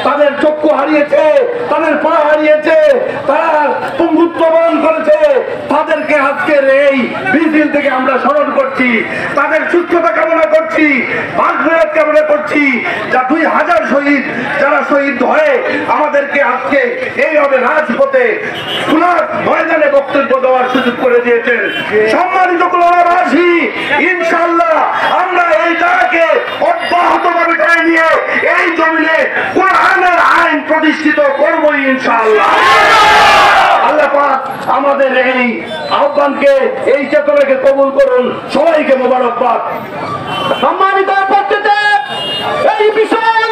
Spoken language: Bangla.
তাদের চক্ষু হারিয়েছে, তাদের পা হারিয়েছে, তারা পঙ্গুত্ব বরণ করেছে, তাদেরকে আজকের এই মিছিল থেকে আমরা স্মরণ করছি, তাদের সুস্থতা কামনা করছি, মাগফিরাত কামনা করছি। যা 2000 শহীদ যারা শহীদ হয়ে আমাদেরকে আজকে এইভাবে রাজপথে খোলা ময়দানে বক্তব্য দেওয়ার সুযোগ করে দিয়েছেন। সম্মানিত খুলনাবাসী, ইনশাআল্লাহ আমরা এই জায়গাকে অব্যাহতভাবে টেনে নিয়ে এই জমিনে কোরআনের আইন প্রতিষ্ঠিত করব ইনশাআল্লাহ। আল্লাহ পাক আমাদের এই আহ্বানকে, এই চেতনাকে কবুল করুন। সবাইকে মোবারকবাদ। সম্মানিত উপস্থিতি, এই বিষয়ে